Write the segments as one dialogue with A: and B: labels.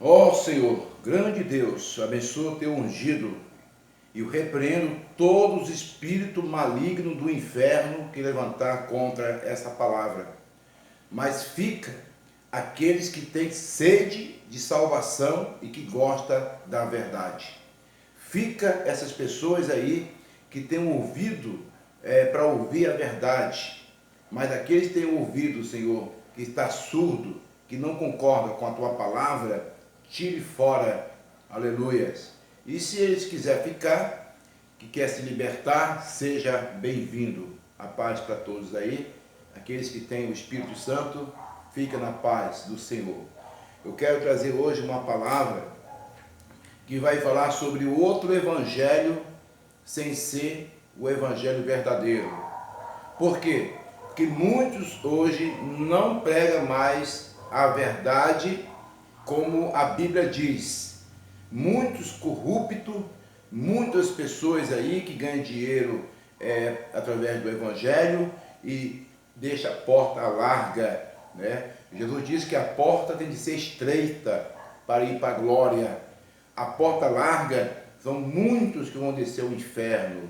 A: Ó Senhor, grande Deus, abençoa o teu ungido e eu repreendo todos os espíritos malignos do inferno que levantar contra essa palavra. Mas fica aqueles que têm sede de salvação e que gostam da verdade. Fica essas pessoas aí que têm um ouvido para ouvir a verdade. Mas aqueles que têm ouvido, Senhor, que está surdo, que não concorda com a tua palavra, tire fora, aleluias. E se eles quiserem ficar, que quer se libertar, seja bem-vindo. A paz para todos aí. Aqueles que têm o Espírito Santo, fica na paz do Senhor. Eu quero trazer hoje uma palavra que vai falar sobre o outro evangelho sem ser o evangelho verdadeiro. Por quê? Porque muitos hoje não pregam mais a verdade como a Bíblia diz. Muitos corruptos, muitas pessoas aí que ganham dinheiro através do evangelho e deixa a porta larga, né? Jesus disse que a porta tem de ser estreita para ir para a glória. A porta larga são muitos que vão descer ao inferno.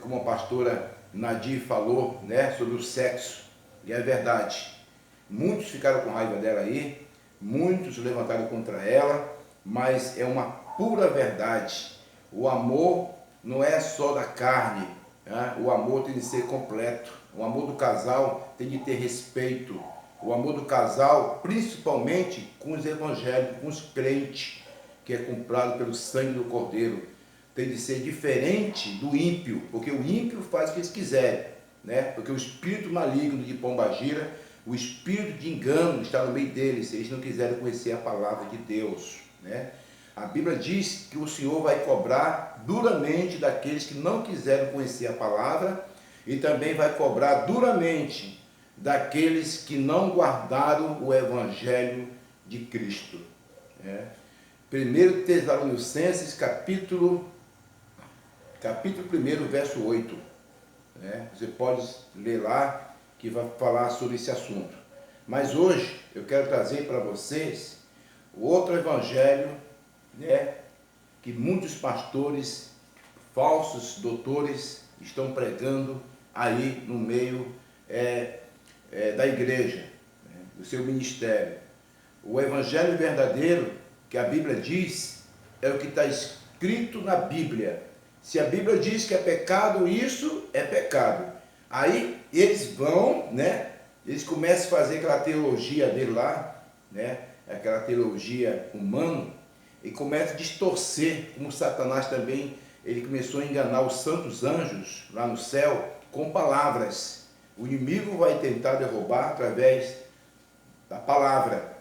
A: Como a pastora Nadir falou, né, sobre o sexo. E é verdade. Muitos ficaram com raiva dela aí, muitos levantaram contra ela, mas é uma pura verdade. O amor não é só da carne, né? O amor tem de ser completo. O amor do casal tem de ter respeito. O amor do casal, principalmente com os evangélicos, com os crentes, que é comprado pelo sangue do Cordeiro, tem de ser diferente do ímpio, porque o ímpio faz o que eles quiserem, né? Porque o espírito maligno de Pombagira, o espírito de engano está no meio deles, se eles não quiserem conhecer a palavra de Deus, né? A Bíblia diz que o Senhor vai cobrar duramente daqueles que não quiseram conhecer a palavra e também vai cobrar duramente daqueles que não guardaram o Evangelho de Cristo, né? 1 Tessalonicenses, capítulo 1, verso 8. Né? Você pode ler lá, que vai falar sobre esse assunto. Mas hoje eu quero trazer para vocês o outro evangelho, né, que muitos pastores, falsos doutores, estão pregando aí no meio da igreja, né, do seu ministério. O evangelho verdadeiro, que a Bíblia diz, é o que está escrito na Bíblia. Se a Bíblia diz que é pecado, isso é pecado. Aí eles vão, né? Eles começam a fazer aquela teologia dele lá, né? Aquela teologia humana, e começam a distorcer, como Satanás também, ele começou a enganar os santos anjos lá no céu com palavras. O inimigo vai tentar derrubar através da palavra.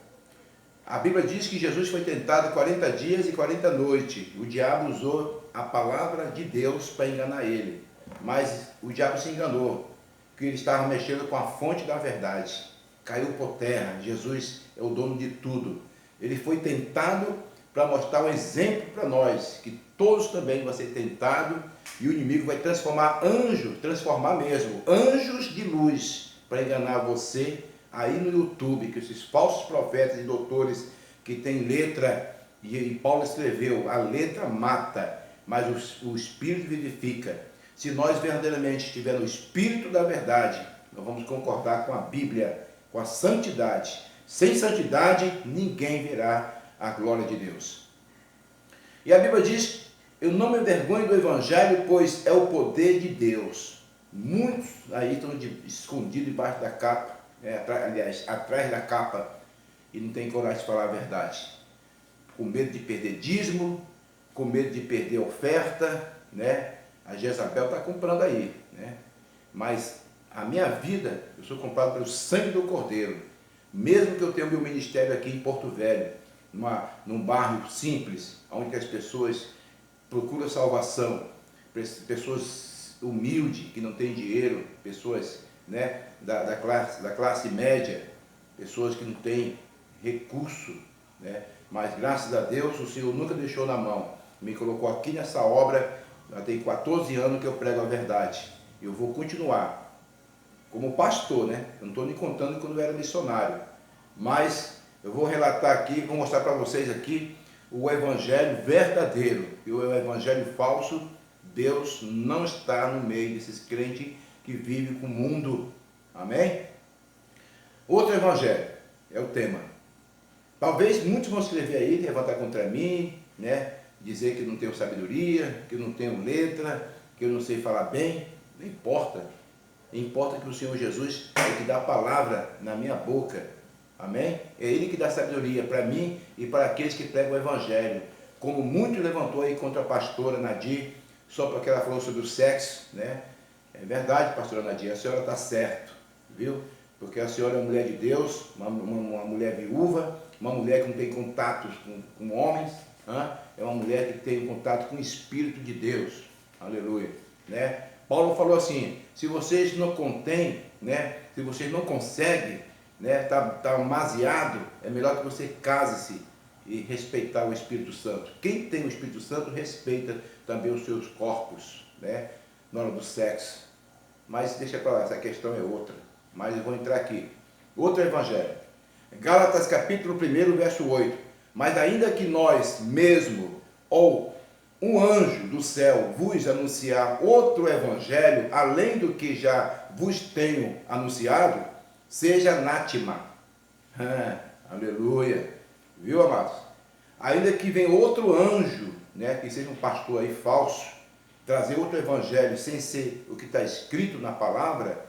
A: A Bíblia diz que Jesus foi tentado 40 dias e 40 noites. O diabo usou a palavra de Deus para enganar ele. Mas o diabo se enganou, porque ele estava mexendo com a fonte da verdade. Caiu por terra. Jesus é o dono de tudo. Ele foi tentado para mostrar um exemplo para nós, que todos também vão ser tentados e o inimigo vai transformar anjos de luz para enganar você aí no YouTube, que esses falsos profetas e doutores que têm letra, e Paulo escreveu, a letra mata, mas o Espírito vivifica. Se nós verdadeiramente estivermos no Espírito da verdade, nós vamos concordar com a Bíblia, com a santidade. Sem santidade, ninguém verá a glória de Deus. E a Bíblia diz, eu não me envergonho do Evangelho, pois é o poder de Deus. Muitos aí estão escondidos debaixo da capa, atrás da capa, e não tem coragem de falar a verdade. Com medo de perder dízimo, com medo de perder oferta, né? A Jezabel está comprando aí, né? Mas a minha vida, eu sou comprado pelo sangue do Cordeiro. Mesmo que eu tenha o meu ministério aqui em Porto Velho, num bairro simples, onde as pessoas procuram salvação, pessoas humildes, que não têm dinheiro, pessoas, né, da classe média, pessoas que não têm recurso, né? Mas graças a Deus o Senhor nunca deixou na mão, me colocou aqui nessa obra. Já tem 14 anos que eu prego a verdade. Eu vou continuar como pastor, né? Eu não estou nem contando quando eu era missionário, mas Eu vou relatar aqui, vou mostrar para vocês aqui o evangelho verdadeiro e o evangelho falso. Deus não está no meio desses crentes que vivem com o mundo. Amém? Outro evangelho é o tema. Talvez muitos vão escrever aí, levantar contra mim, né? Dizer que não tenho sabedoria, que não tenho letra, que eu não sei falar bem. Não importa. Importa que o Senhor Jesus é que dá a palavra na minha boca. Amém? É Ele que dá sabedoria para mim e para aqueles que pregam o evangelho. Como muito levantou aí contra a pastora Nadir, só porque ela falou sobre o sexo, né? É verdade, pastora Nadir, a senhora está certo, viu? Porque a senhora é uma mulher de Deus, uma mulher viúva, uma mulher que não tem contatos com homens, é uma mulher que tem contato com o Espírito de Deus. Aleluia. Né? Paulo falou assim, se vocês não contêm, né? Se vocês não conseguem, né? Tá maziado, é melhor que você case-se e respeitar o Espírito Santo. Quem tem o Espírito Santo respeita também os seus corpos, né? Na hora do sexo. Mas deixa para lá, essa questão é outra. Mas eu vou entrar aqui. Outro evangelho. Gálatas capítulo 1, verso 8. Mas ainda que nós mesmo, ou um anjo do céu vos anunciar outro evangelho, além do que já vos tenho anunciado, seja anátema. Aleluia. Viu, amados? Ainda que venha outro anjo, né, que seja um pastor aí falso, trazer outro evangelho sem ser o que está escrito na palavra,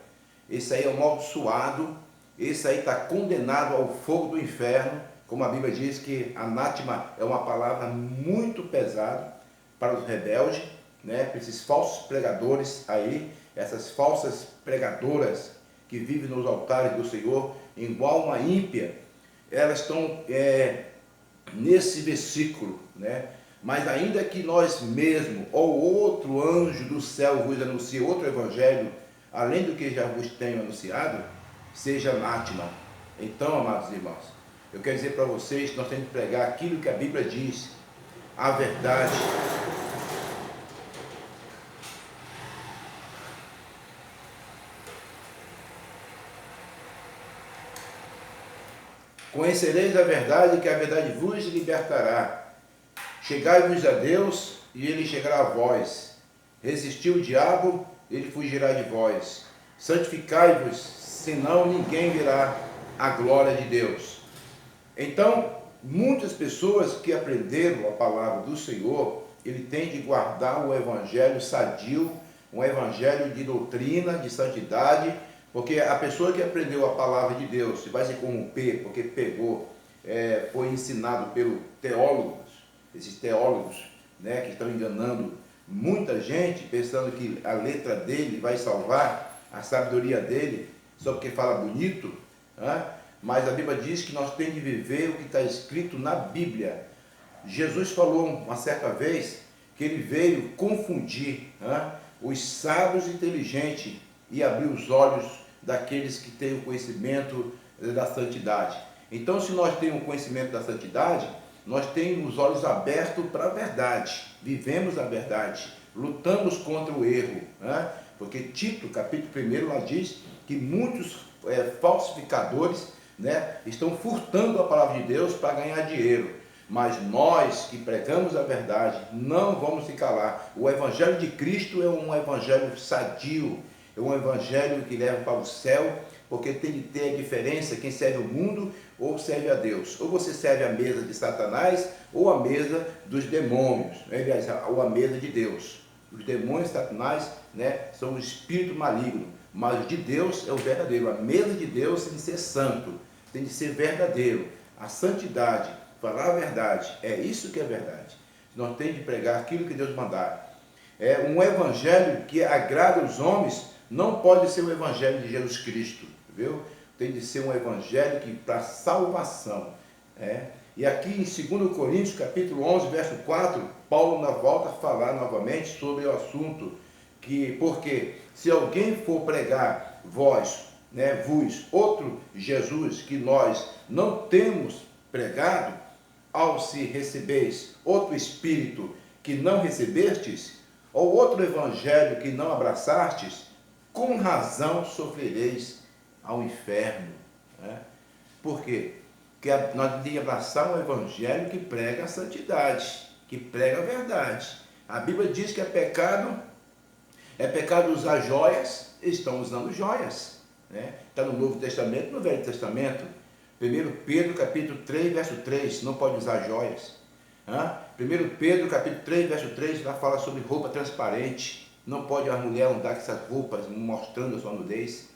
A: esse aí é amaldiçoado, esse aí está condenado ao fogo do inferno, como a Bíblia diz que anátema é uma palavra muito pesada para os rebeldes, né, para esses falsos pregadores aí, essas falsas pregadoras que vivem nos altares do Senhor, igual uma ímpia, elas estão nesse versículo, né? Mas ainda que nós mesmos, ou outro anjo do céu vos anuncie outro evangelho, além do que já vos tenho anunciado, seja anátema. Então, amados irmãos, eu quero dizer para vocês que nós temos que pregar aquilo que a Bíblia diz, a verdade. Conhecereis a verdade, que a verdade vos libertará. Chegai-vos a Deus, e Ele chegará a vós. Resistiu o diabo, ele fugirá de vós. Santificai-vos, senão ninguém verá a glória de Deus. Então, muitas pessoas que aprenderam a palavra do Senhor, ele tem de guardar o evangelho sadio, um evangelho de doutrina, de santidade, porque a pessoa que aprendeu a palavra de Deus vai se corromper, porque pegou, foi ensinado pelos teólogos, esses teólogos, né, que estão enganando muita gente, pensando que a letra dele vai salvar, a sabedoria dele, só porque fala bonito, mas a Bíblia diz que nós temos de viver o que está escrito na Bíblia. Jesus falou uma certa vez que ele veio confundir os sábios e inteligentes e abrir os olhos daqueles que têm o conhecimento da santidade. Então, se nós temos o conhecimento da santidade, nós temos os olhos abertos para a verdade, vivemos a verdade, lutamos contra o erro, porque Tito, capítulo 1, lá diz que muitos falsificadores, estão furtando a palavra de Deus para ganhar dinheiro, mas nós que pregamos a verdade não vamos se calar. O evangelho de Cristo é um evangelho sadio, é um evangelho que leva para o céu, porque tem de ter a diferença quem serve o mundo ou serve a Deus. Ou você serve a mesa de Satanás ou a mesa dos demônios, aliás, ou a mesa de Deus. Os demônios e Satanás, são o espírito maligno, mas o de Deus é o verdadeiro. A mesa de Deus tem de ser santo, tem de ser verdadeiro. A santidade, falar a verdade, é isso que é verdade. Nós temos de pregar aquilo que Deus mandar. É um evangelho que agrada os homens, não pode ser o evangelho de Jesus Cristo, viu? Tem de ser um evangelho que para salvação. E aqui em 2 Coríntios, capítulo 11, verso 4, Paulo volta a falar novamente sobre o assunto, porque se alguém for pregar vos, outro Jesus que nós não temos pregado, ao se recebeis outro Espírito que não recebestes, ou outro evangelho que não abraçastes, com razão sofrereis ao inferno. Por quê? que nós temos que abraçar um evangelho que prega a santidade, que prega a verdade. A Bíblia diz que é pecado usar joias, eles estão usando joias, né? Está no Novo Testamento, no Velho Testamento. 1 Pedro capítulo 3, verso 3, não pode usar joias. 1 Pedro capítulo 3, verso 3, lá fala sobre roupa transparente. Não pode a mulher andar com essas roupas mostrando a sua nudez.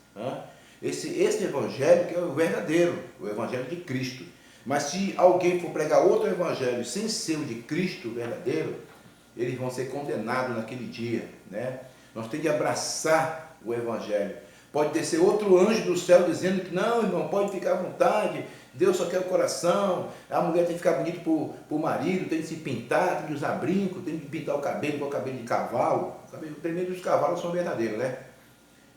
A: Esse evangelho que é o verdadeiro, o evangelho de Cristo. Mas se alguém for pregar outro evangelho sem ser o de Cristo verdadeiro, eles vão ser condenados naquele dia, né? Nós temos que abraçar o evangelho. Pode descer outro anjo do céu dizendo que não, irmão, pode ficar à vontade, Deus só quer o coração, a mulher tem que ficar bonita para o marido, tem que se pintar, tem que usar brinco, tem que pintar o cabelo igual o cabelo de cavalo. Primeiro os cavalos são verdadeiros, né?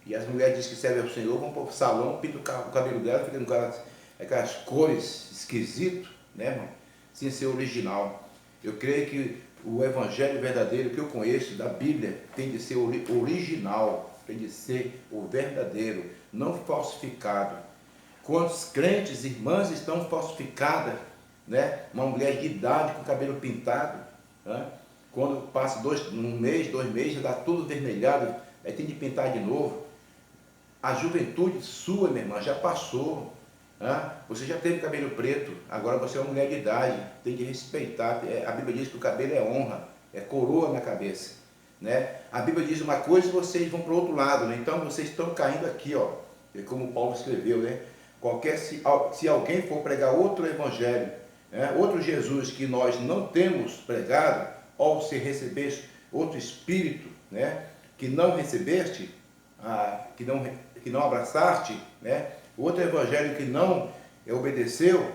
A: E as mulheres dizem que servem ao Senhor, vão para o salão, pintam o cabelo dela, fica com aquelas cores esquisitas, né, irmão? Sem ser original. Eu creio que o evangelho verdadeiro que eu conheço da Bíblia tem de ser original, tem de ser o verdadeiro, não falsificado. Quantos crentes, irmãs estão falsificadas, né? Uma mulher de idade com cabelo pintado, né? Quando passa um mês, 2 meses, já dá tudo vermelhado, aí tem de pintar de novo. A juventude sua, minha irmã, já passou. Você já teve cabelo preto, agora você é uma mulher de idade, tem que respeitar. A Bíblia diz que o cabelo é honra, é coroa na cabeça, né? A Bíblia diz uma coisa e vocês vão para o outro lado, né? Então vocês estão caindo aqui, ó, como Paulo escreveu, né? Se alguém for pregar outro evangelho, né? Outro Jesus que nós não temos pregado, ou se recebeste outro espírito, né? Que não recebeste, que não abraçaste, né? Outro evangelho que não obedeceu,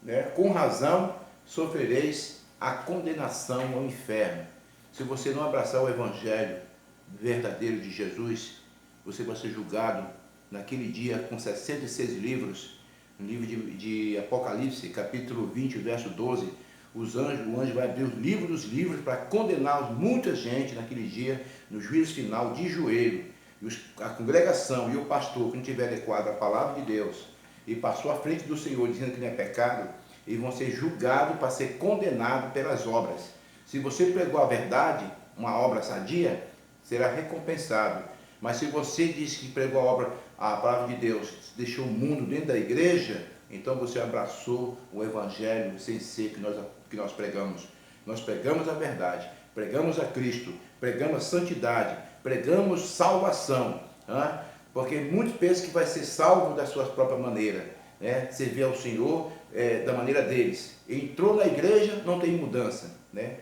A: né? Com razão sofrereis a condenação ao inferno. Se você não abraçar o evangelho verdadeiro de Jesus, você vai ser julgado naquele dia com 66 livros, no livro de Apocalipse, capítulo 20, verso 12. O anjo vai abrir os livros dos livros para condenar muita gente naquele dia, no juízo final, de joelho. A congregação e o pastor que não tiver adequado à palavra de Deus e passou à frente do Senhor dizendo que não é pecado, eles vão ser julgados para ser condenados pelas obras. Se você pregou a verdade, uma obra sadia, será recompensado. Mas se você diz que pregou a palavra de Deus, deixou o mundo dentro da igreja, então você abraçou o evangelho sem ser que nós pregamos. Nós pregamos a verdade, pregamos a Cristo, pregamos a santidade, pregamos salvação, porque muitos pensam que vai ser salvo da sua própria maneira, né? Servir ao Senhor da maneira deles. Entrou na igreja, não tem mudança, né?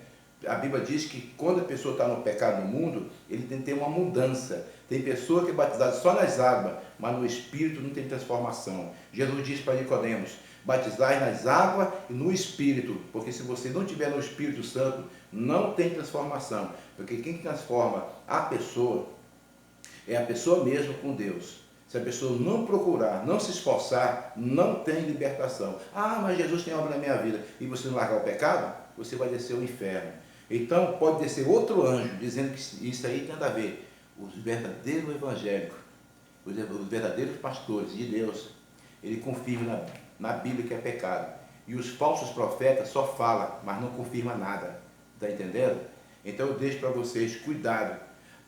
A: A Bíblia diz que quando a pessoa está no pecado no mundo, ele tem que ter uma mudança. Tem pessoa que é batizada só nas águas, mas no Espírito não tem transformação. Jesus disse para Nicodemos: batizai nas águas e no Espírito, porque se você não tiver no Espírito Santo, não tem transformação. Porque quem transforma a pessoa é a pessoa mesmo com Deus. Se a pessoa não procurar, não se esforçar, não tem libertação. Mas Jesus tem obra na minha vida. E você não largar o pecado, você vai descer ao inferno. Então pode descer outro anjo dizendo que isso aí tem nada a ver. Os verdadeiros evangélicos, os verdadeiros pastores de Deus, ele confirma na Bíblia que é pecado. E os falsos profetas só falam, mas não confirmam nada. Está entendendo? Então eu deixo para vocês cuidado.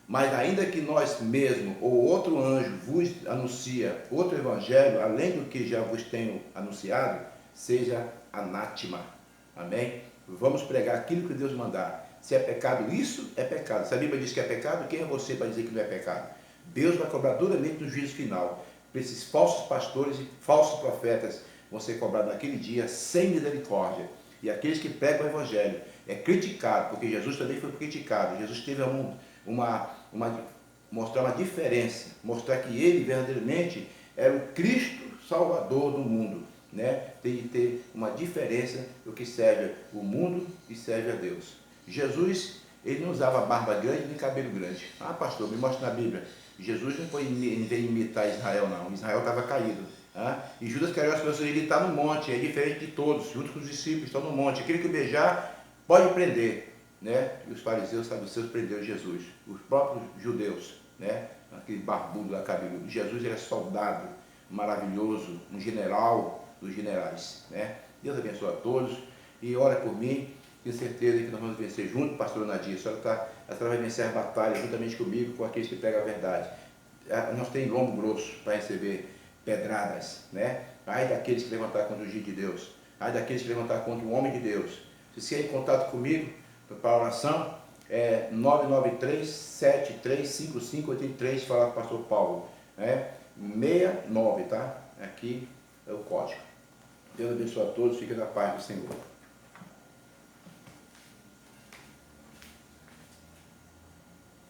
A: Mas ainda que nós mesmos, ou outro anjo vos anuncia outro evangelho, além do que já vos tenho anunciado, seja anátema. Amém? Vamos pregar aquilo que Deus mandar. Se é pecado, isso é pecado. Se a Bíblia diz que é pecado, quem é você para dizer que não é pecado? Deus vai cobrar duramente no juízo final. Esses falsos pastores e falsos profetas vão ser cobrados naquele dia sem misericórdia. E aqueles que pregam o evangelho é criticado, porque Jesus também foi criticado. Jesus teve mostrar uma diferença, mostrar que ele verdadeiramente era o Cristo Salvador do mundo, né? Tem de ter uma diferença do que serve o mundo e serve a Deus. Jesus, ele não usava barba grande nem cabelo grande. Pastor, me mostra na Bíblia. Jesus não foi veio imitar Israel, não. Israel estava caído. E Judas Iscariotes, ele está no monte, é diferente de todos, junto com os discípulos, estão no monte. Aquele que beijar, pode prender, né? E os fariseus, saduceus prenderam Jesus. Os próprios judeus, né? Aquele barbudo lá, cabeludo. Jesus era soldado, maravilhoso, um general, dos generais, né? Deus abençoe a todos e ora por mim. Tenho certeza que nós vamos vencer junto, pastor Nadir. A senhora vai vencer a batalha juntamente comigo, com aqueles que pegam a verdade. Nós temos lombo grosso para receber pedradas, né? Ai daqueles que levantar contra o ungido de Deus. Ai daqueles que levantar contra o homem de Deus. Se você quer em contato comigo para a oração, é 993-735583, falar com o pastor Paulo. 69, tá? Aqui é o código. Deus abençoe a todos, fiquem na paz do Senhor.